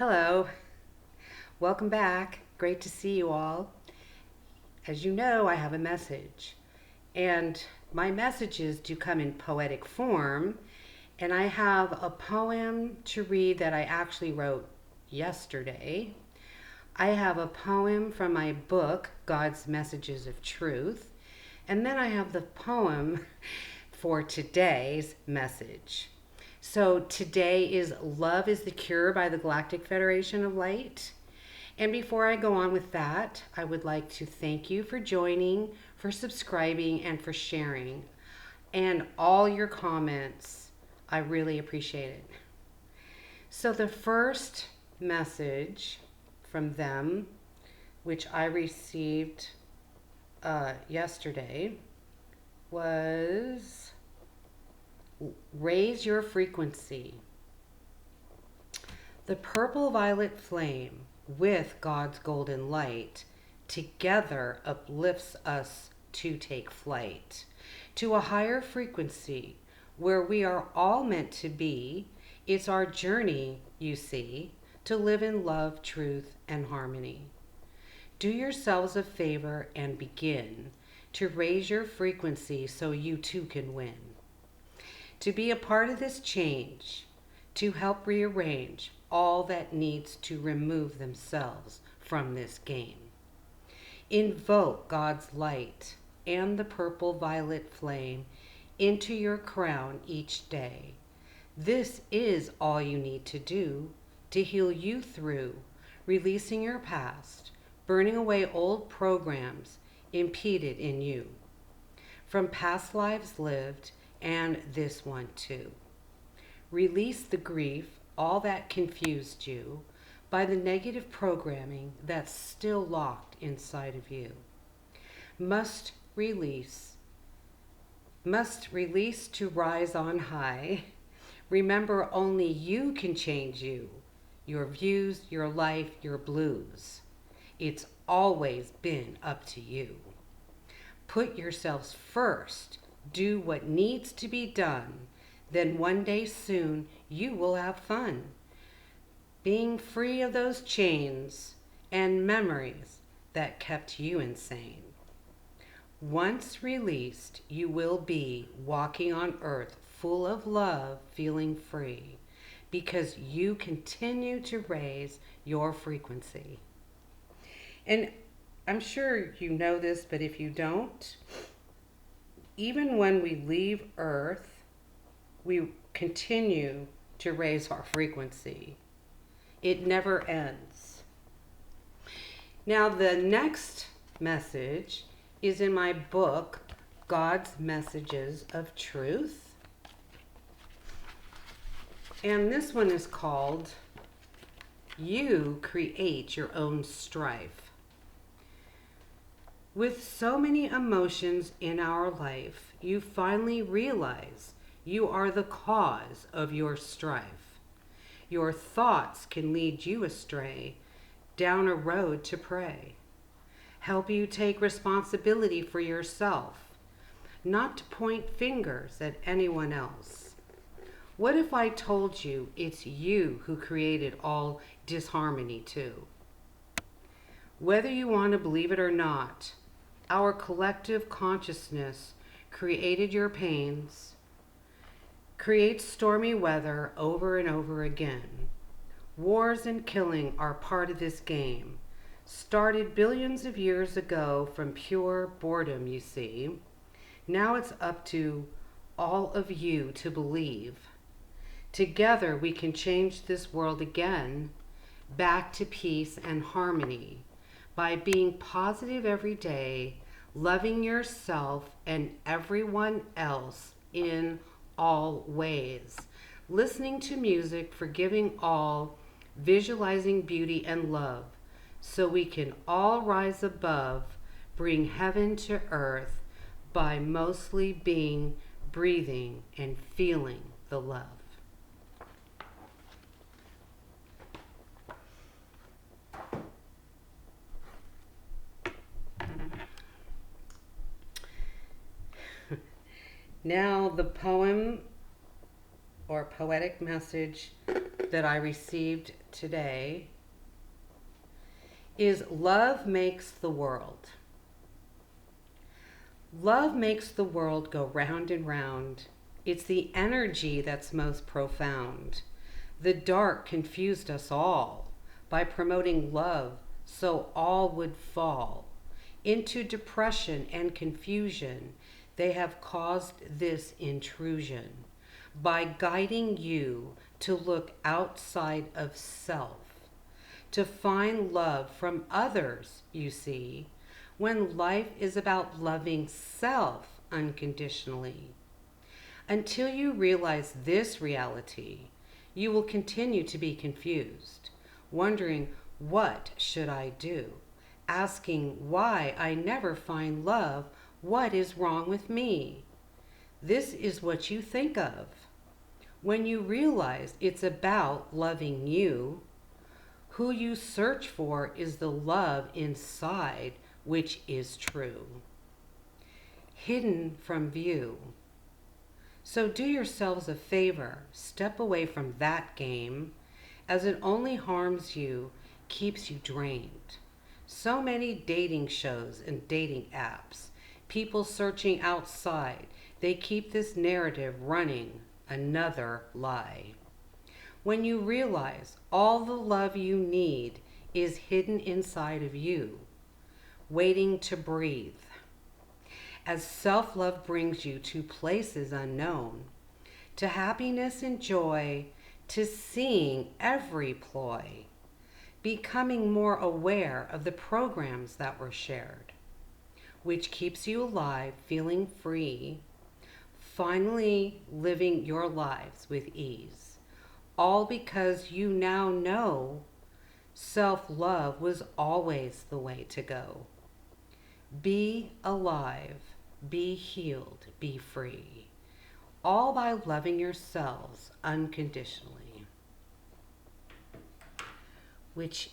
Hello, welcome back. Great to see you all. As you know, I have a message, and my messages do come in poetic form, and I have a poem to read that I actually wrote yesterday. I have a poem from my book, God's Messages of Truth, and then I have the poem for today's message. So today is Love is the Cure by the Galactic Federation of Light. And before I go on with that, I would like to thank you for joining, for subscribing, and for sharing. And all your comments. I really appreciate it. So the first message from them, which I received yesterday, was raise your frequency. The purple violet flame with God's golden light together uplifts us to take flight to a higher frequency where we are all meant to be. It's our journey, you see, to live in love, truth, and harmony. Do yourselves a favor and begin to raise your frequency so you too can win. To be a part of this change, to help rearrange all that needs to remove themselves from this game. Invoke God's light and the purple violet flame into your crown each day. This is all you need to do to heal you through releasing your past, burning away old programs impeded in you from past lives lived and this one too. Release the grief, all that confused you by the negative programming that's still locked inside of you. Must release to rise on high. Remember, only you can change you, your views, your life, your blues. It's always been up to you. Put yourselves first. Do what needs to be done. Then one day soon you will have fun. Being free of those chains and memories that kept you insane. Once released, you will be walking on earth full of love, feeling free, because you continue to raise your frequency. And I'm sure you know this, but if you don't, even when we leave Earth, we continue to raise our frequency. It never ends. Now, the next message is in my book, God's Messages of Truth. And this one is called You Create Your Own Strife. With so many emotions in our life, you finally realize you are the cause of your strife. Your thoughts can lead you astray down a road to prey. Help you take responsibility for yourself, not to point fingers at anyone else. What if I told you it's you who created all disharmony too? Whether you want to believe it or not, our collective consciousness created your pains, creates stormy weather over and over again. Wars and killing are part of this game. Started billions of years ago from pure boredom, you see. Now it's up to all of you to believe. Together we can change this world again, back to peace and harmony, by being positive every day, loving yourself and everyone else in all ways, listening to music, forgiving all, visualizing beauty and love, so we can all rise above, bring heaven to earth by mostly being, breathing, and feeling the love. Now the poem or poetic message that I received today is love makes the world. Love makes the world go round and round. It's the energy that's most profound. The dark confused us all by promoting love, so all would fall into depression and confusion. They have caused this intrusion by guiding you to look outside of self, to find love from others, you see, when life is about loving self unconditionally. Until you realize this reality, you will continue to be confused, wondering, what should I do? Asking why I never find love. What is wrong with me? This is what you think of. When you realize it's about loving you, who you search for is the love inside, which is true, hidden from view. So do yourselves a favor, step away from that game, as it only harms you, keeps you drained. So many dating shows and dating apps, people searching outside, they keep this narrative running, another lie. When you realize all the love you need is hidden inside of you, waiting to breathe. As self-love brings you to places unknown, to happiness and joy, to seeing every ploy, becoming more aware of the programs that were shared, which keeps you alive, feeling free, finally living your lives with ease, all because you now know self-love was always the way to go. Be alive, be healed, be free, all by loving yourselves unconditionally. Which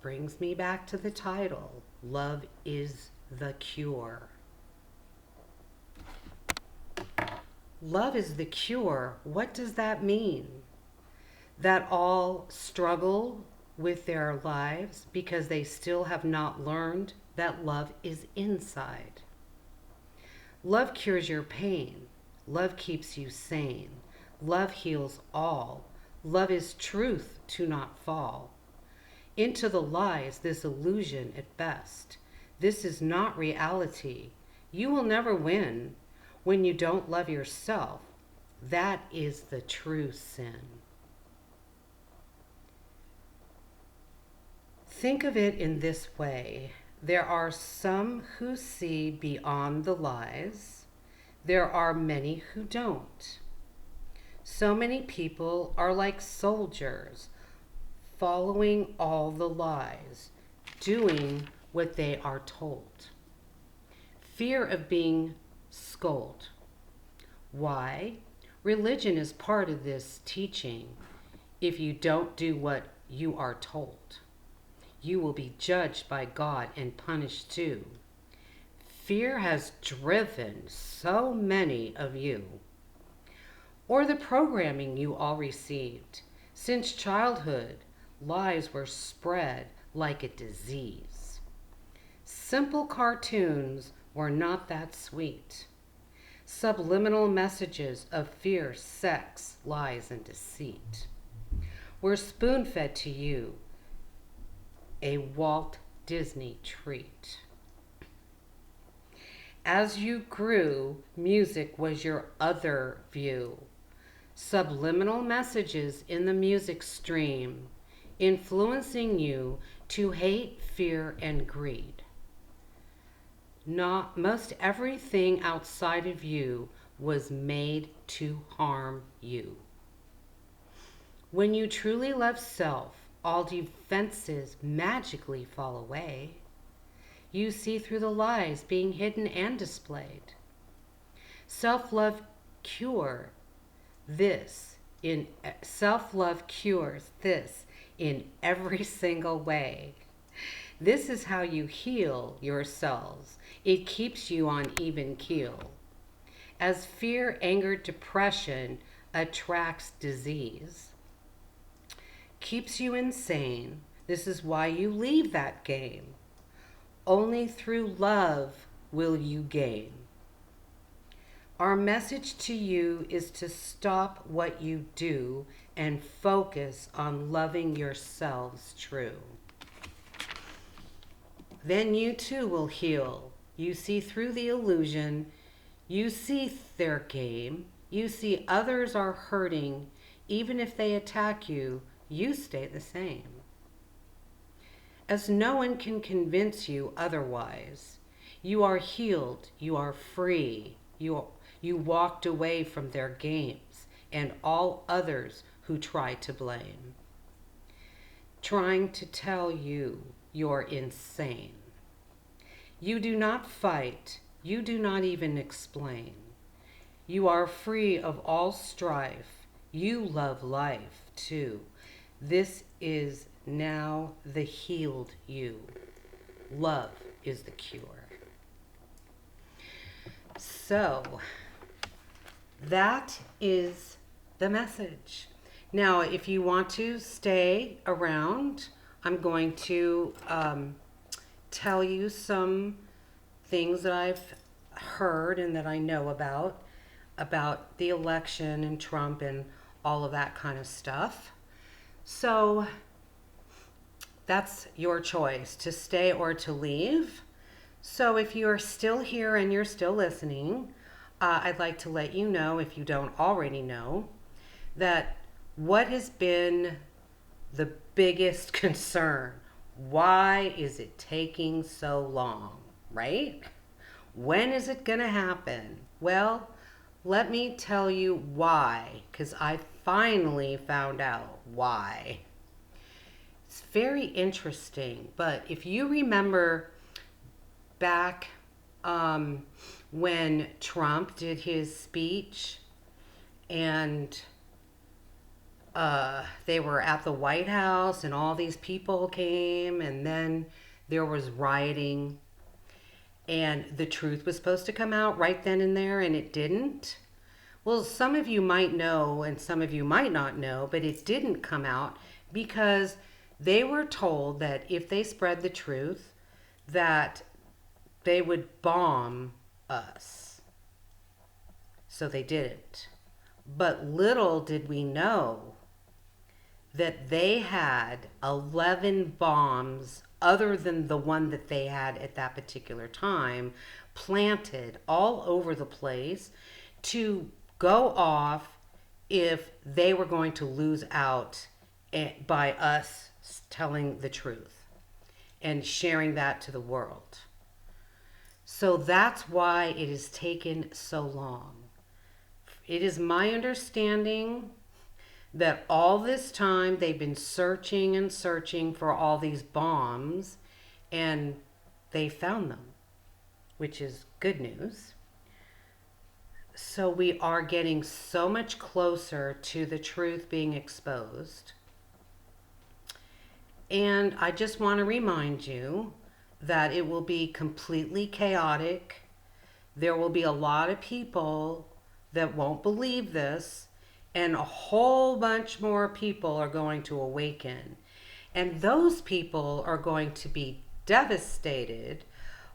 brings me back to the title, Love is the Cure. Love is the cure. What does that mean? That all struggle with their lives because they still have not learned that love is inside. Love cures your pain. Love keeps you sane. Love heals all. Love is truth to not fall into the lies, this illusion at best. This is not reality. You will never win when you don't love yourself. That is the true sin. Think of it in this way. There are some who see beyond the lies. There are many who don't. So many people are like soldiers, following all the lies, doing what they are told. Fear of being scolded. Why? Religion is part of this teaching. If you don't do what you are told, you will be judged by God and punished too. Fear has driven so many of you. Or the programming you all received. Since childhood, lies were spread like a disease. Simple cartoons were not that sweet. Subliminal messages of fear, sex, lies, and deceit were spoon-fed to you, a Walt Disney treat. As you grew, music was your other view. Subliminal messages in the music stream, influencing you to hate, fear, and greed. Most everything outside of you was made to harm you. When you truly love self, all defenses magically fall away. You see through the lies being hidden and displayed. Self-love cures this in every single way. This is how you heal yourselves. It keeps you on even keel. As fear, anger, depression attracts disease, keeps you insane. This is why you leave that game. Only through love will you gain. Our message to you is to stop what you do and focus on loving yourselves true. Then you too will heal. You see through the illusion. You see their game. You see others are hurting. Even if they attack you, you stay the same. As no one can convince you otherwise. You are healed. You are free. You walked away from their games and all others who try to blame. Trying to tell you you're insane. You do not fight. You do not even explain. You are free of all strife. You love life too. This is now the healed you. Love is the cure. So, that is the message. Now, if you want to stay around, I'm going to tell you some things that I've heard and that I know about the election and Trump and all of that kind of stuff. So that's your choice, to stay or to leave. So if you're still here and you're still listening, I'd like to let you know, if you don't already know, that what has been the biggest concern? Why is it taking so long, right? When is it going to happen? Well, let me tell you why, because I finally found out why. It's very interesting, but if you remember back when Trump did his speech and they were at the White House and all these people came and then there was rioting and the truth was supposed to come out right then and there and it didn't. Well, some of you might know and some of you might not know, but it didn't come out because they were told that if they spread the truth, that they would bomb us. So they didn't. But little did we know that they had 11 bombs other than the one that they had at that particular time planted all over the place to go off if they were going to lose out by us telling the truth and sharing that to the world. So that's why it has taken so long. It is my understanding that all this time they've been searching and searching for all these bombs and they found them, which is good news. So we are getting so much closer to the truth being exposed. And I just want to remind you that it will be completely chaotic. There will be a lot of people that won't believe this, and a whole bunch more people are going to awaken. And those people are going to be devastated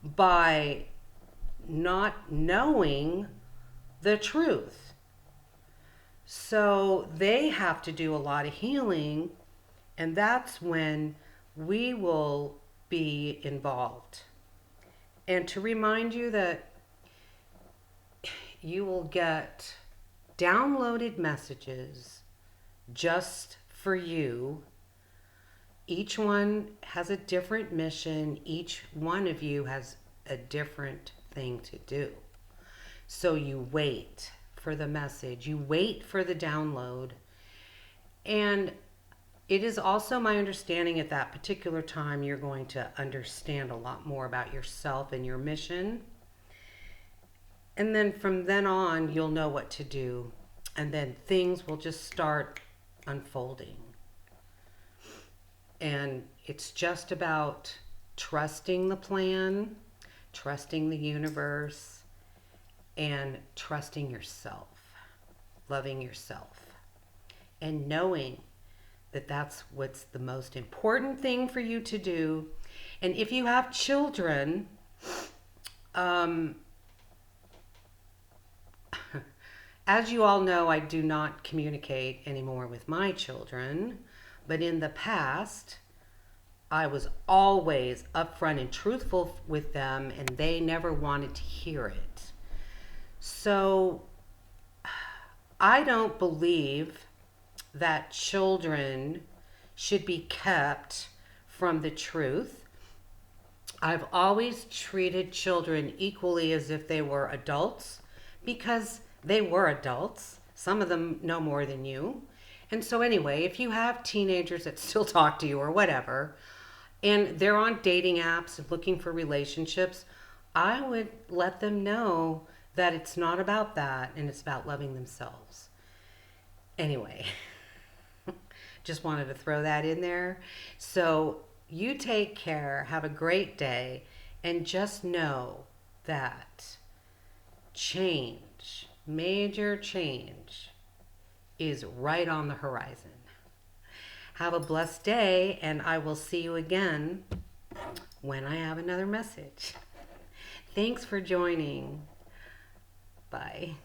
by not knowing the truth. So they have to do a lot of healing, and that's when we will be involved. And to remind you that you will get downloaded messages just for you. Each one has a different mission. Each one of you has a different thing to do. So you wait for the message. You wait for the download. And it is also my understanding at that particular time you're going to understand a lot more about yourself and your mission. And then from then on, you'll know what to do. And then things will just start unfolding. And it's just about trusting the plan, trusting the universe, and trusting yourself, loving yourself, and knowing that that's what's the most important thing for you to do. And if you have children, as you all know, I do not communicate anymore with my children, but in the past, I was always upfront and truthful with them, and they never wanted to hear it. So I don't believe that children should be kept from the truth. I've always treated children equally as if they were adults, because they were adults. Some of them know more than you. And so anyway, if you have teenagers that still talk to you or whatever, and they're on dating apps and looking for relationships, I would let them know that it's not about that, and it's about loving themselves. Anyway, just wanted to throw that in there. So you take care, have a great day, and just know that change, major change, is right on the horizon. Have a blessed day, and I will see you again when I have another message. Thanks for joining. Bye.